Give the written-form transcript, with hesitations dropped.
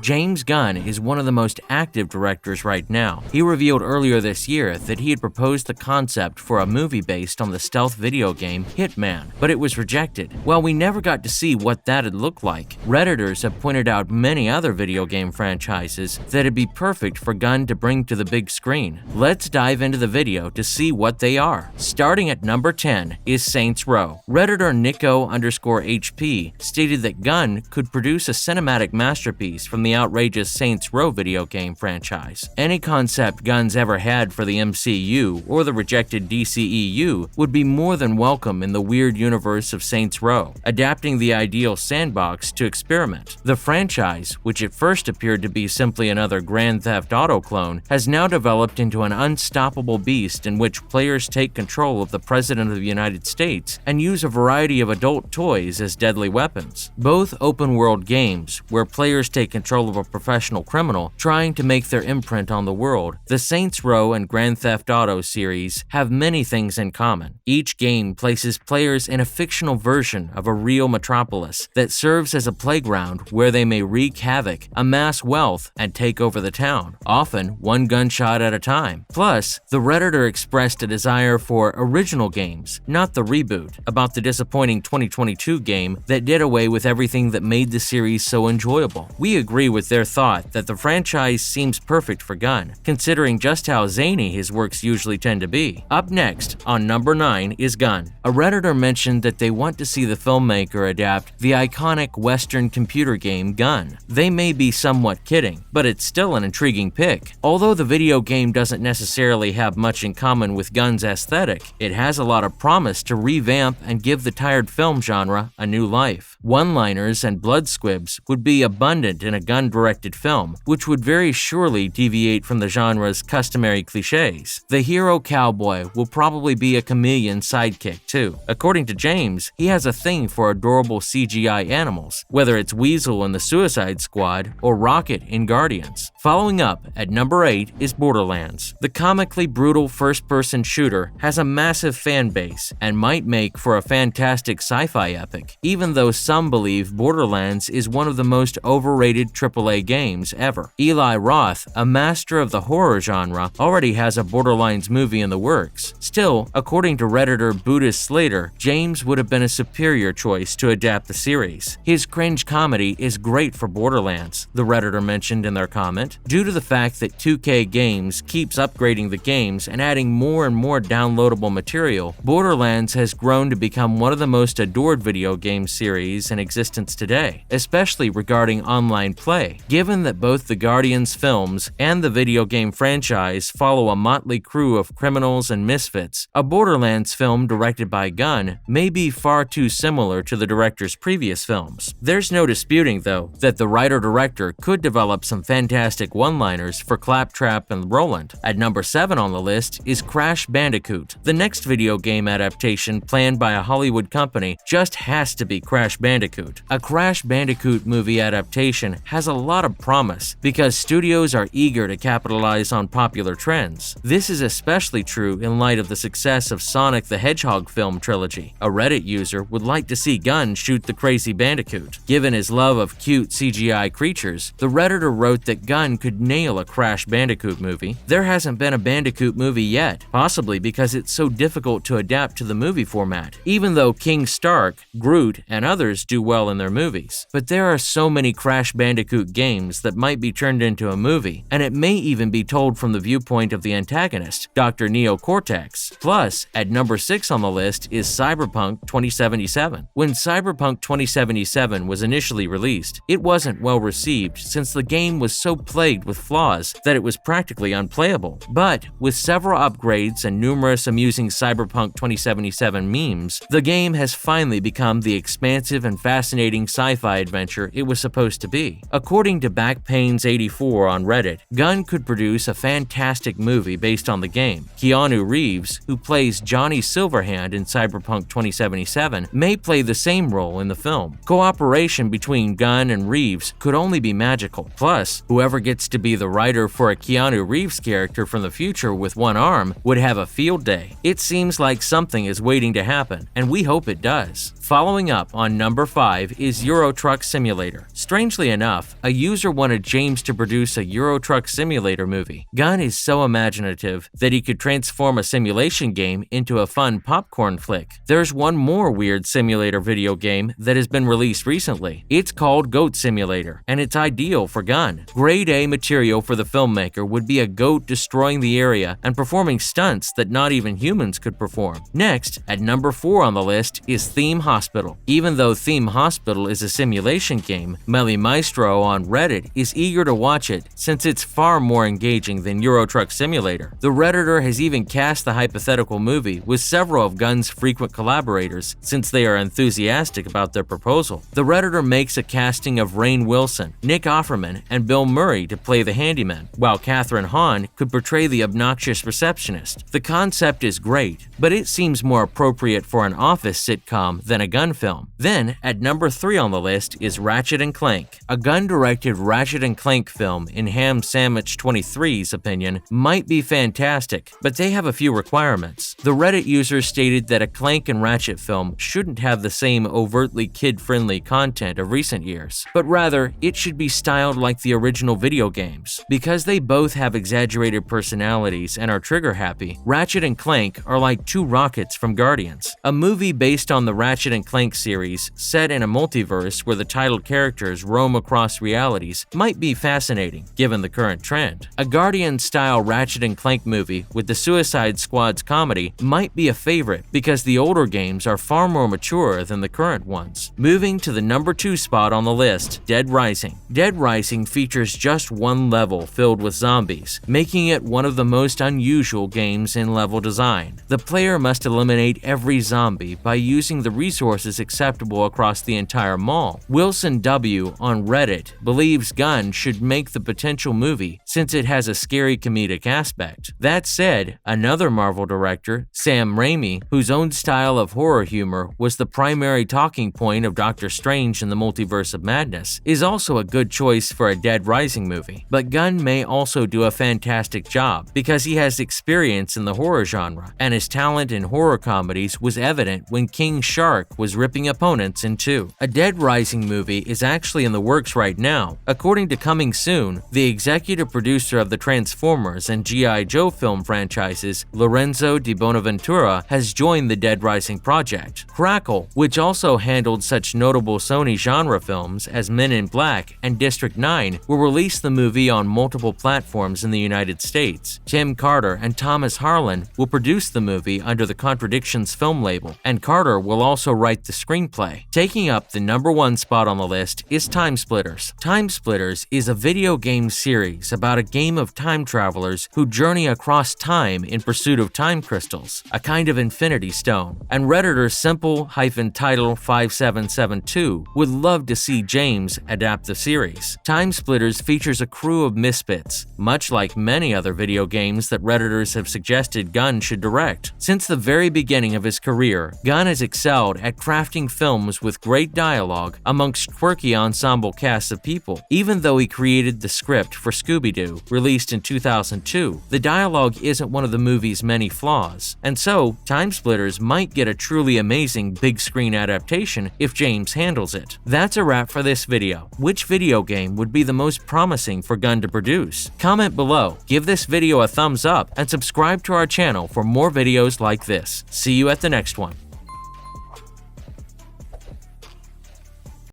James Gunn is one of the most active directors right now. He revealed earlier this year that he had proposed the concept for a movie based on the stealth video game Hitman, but it was rejected. While we never got to see what that'd look like, Redditors have pointed out many other video game franchises that'd be perfect for Gunn to bring to the big screen. Let's dive into the video to see what they are. Starting at number 10 is Saints Row. Redditor Nico_HP stated that Gunn could produce a cinematic masterpiece from the outrageous Saints Row video game franchise. Any concept Gunn's ever had for the MCU or the rejected DCEU would be more than welcome in the weird universe of Saints Row, adapting the ideal sandbox to experiment. The franchise, which at first appeared to be simply another Grand Theft Auto clone, has now developed into an unstoppable beast in which players take control of the President of the United States and use a variety of adult toys as deadly weapons. Both open-world games, where players take control of a professional criminal trying to make their imprint on the world, the Saints Row and Grand Theft Auto series have many things in common. Each game places players in a fictional version of a real metropolis that serves as a playground where they may wreak havoc, amass wealth, and take over the town, often one gunshot at a time. Plus, the Redditor expressed a desire for original games, not the reboot, about the disappointing 2022 game that did away with everything that made the series so enjoyable. We agree with their thought that the franchise seems perfect for Gunn, considering just how zany his works usually tend to be. Up next, on number 9, is Gunn. A Redditor mentioned that they want to see the filmmaker adapt the iconic Western computer game Gunn. They may be somewhat kidding, but it's still an intriguing pick. Although the video game doesn't necessarily have much in common with Gunn's aesthetic, it has a lot of promise to revamp and give the tired film genre a new life. One-liners and blood squibs would be abundant in a Gunn-directed film, which would very surely deviate from the genre's customary cliches. The hero cowboy will probably be a chameleon sidekick too. According to James, he has a thing for adorable CGI animals, whether it's Weasel in the Suicide Squad or Rocket in Guardians. Following up at number 8 is Borderlands. The comically brutal first-person shooter has a massive fan base and might make for a fantastic sci-fi epic, even though some believe Borderlands is one of the most overrated AAA games ever. Eli Roth, a master of the horror genre, already has a Borderlands movie in the works. Still, according to Redditor Buddhist Slater, James would have been a superior choice to adapt the series. His cringe comedy is great for Borderlands, the Redditor mentioned in their comment. Due to the fact that 2K Games keeps upgrading the games and adding more and more downloadable material, Borderlands has grown to become one of the most adored video game series in existence today, especially regarding online play. Given that both the Guardians films and the video game franchise follow a motley crew of criminals and misfits, a Borderlands film directed by Gunn may be far too similar to the director's previous films. There's no disputing, though, that the writer-director could develop some fantastic one-liners for Claptrap and Roland. At number 7 on the list is Crash Bandicoot. The next video game adaptation planned by a Hollywood company just has to be Crash Bandicoot. A Crash Bandicoot movie adaptation has a lot of promise because studios are eager to capitalize on popular trends. This is especially true in light of the success of Sonic the Hedgehog film trilogy. A Reddit user would like to see Gunn shoot the crazy Bandicoot. Given his love of cute CGI creatures, the Redditor wrote that Gunn could nail a Crash Bandicoot movie. There hasn't been a Bandicoot movie yet, possibly because it's so difficult to adapt to the movie format, even though King Stark, Groot, and others do well in their movies. But there are so many Crash Bandicoot games that might be turned into a movie, and it may even be told from the viewpoint of the antagonist, Dr. Neo Cortex. Plus, at number 6 on the list is Cyberpunk 2077. When Cyberpunk 2077 was initially released, it wasn't well received since the game was so plagued with flaws that it was practically unplayable. But with several upgrades and numerous amusing Cyberpunk 2077 memes, the game has finally become the expansive and fascinating sci-fi adventure it was supposed to be. According to Backpains84 on Reddit, Gunn could produce a fantastic movie based on the game. Keanu Reeves, who plays Johnny Silverhand in Cyberpunk 2077, may play the same role in the film. Cooperation between Gunn and Reeves could only be magical. Plus, whoever gets to be the writer for a Keanu Reeves character from the future with one arm would have a field day. It seems like something is waiting to happen, and we hope it does. Following up on number number 5 is Euro Truck Simulator. Strangely enough, a user wanted James to produce a Euro Truck Simulator movie. Gunn is so imaginative that he could transform a simulation game into a fun popcorn flick. There's one more weird simulator video game that has been released recently. It's called Goat Simulator, and it's ideal for Gunn. Grade A material for the filmmaker would be a goat destroying the area and performing stunts that not even humans could perform. Next, at number 4 on the list is Theme Hospital. Even though Theme Hospital is a simulation game, Melly Maestro on Reddit is eager to watch it since it's far more engaging than Euro Truck Simulator. The Redditor has even cast the hypothetical movie with several of Gunn's frequent collaborators since they are enthusiastic about their proposal. The Redditor makes a casting of Rainn Wilson, Nick Offerman, and Bill Murray to play the handyman, while Kathryn Hahn could portray the obnoxious receptionist. The concept is great, but it seems more appropriate for an office sitcom than a Gunn film. Then, at number 3 on the list is Ratchet & Clank. A Gunn-directed Ratchet & Clank film, in Ham Sandwich 23's opinion, might be fantastic, but they have a few requirements. The Reddit user stated that a Clank and Ratchet film shouldn't have the same overtly kid-friendly content of recent years, but rather, it should be styled like the original video games. Because they both have exaggerated personalities and are trigger-happy, Ratchet & Clank are like two rockets from Guardians. A movie based on the Ratchet & Clank series, set in a multiverse where the titled characters roam across realities, might be fascinating, given the current trend. A Guardian-style Ratchet & Clank movie with the Suicide Squad's comedy might be a favorite because the older games are far more mature than the current ones. Moving to the number 2 spot on the list, Dead Rising. Dead Rising features just one level filled with zombies, making it one of the most unusual games in level design. The player must eliminate every zombie by using the resources acceptable across the entire mall. Wilson W. on Reddit believes Gunn should make the potential movie since it has a scary comedic aspect. That said, another Marvel director, Sam Raimi, whose own style of horror humor was the primary talking point of Doctor Strange in the Multiverse of Madness, is also a good choice for a Dead Rising movie. But Gunn may also do a fantastic job because he has experience in the horror genre, and his talent in horror comedies was evident when King Shark was ripping opponents in two. A Dead Rising movie is actually in the works right now. According to Coming Soon, the executive producer of the Transformers and G.I. Joe film franchises, Lorenzo Di Bonaventura, has joined the Dead Rising project. Crackle, which also handled such notable Sony genre films as Men in Black and District 9, will release the movie on multiple platforms in the United States. Tim Carter and Thomas Harlan will produce the movie under the Contradictions film label, and Carter will also write the screenplay. Taking up the number 1 spot on the list is Time Splitters. Time Splitters is a video game series about a game of time travelers who journey across time in pursuit of time crystals, a kind of infinity stone. And Redditor Simple-Title 5772 would love to see James adapt the series. Time Splitters features a crew of misfits, much like many other video games that Redditors have suggested Gunn should direct. Since the very beginning of his career, Gunn has excelled at crafting films with great dialogue amongst quirky ensemble casts of people. Even though he created the script for Scooby-Doo, released in 2002, the dialogue isn't one of the movie's many flaws, and so Time Splitters might get a truly amazing big screen adaptation if James handles it. That's a wrap for this video. Which video game would be the most promising for Gunn to produce? Comment below, give this video a thumbs up, and subscribe to our channel for more videos like this. See you at the next one.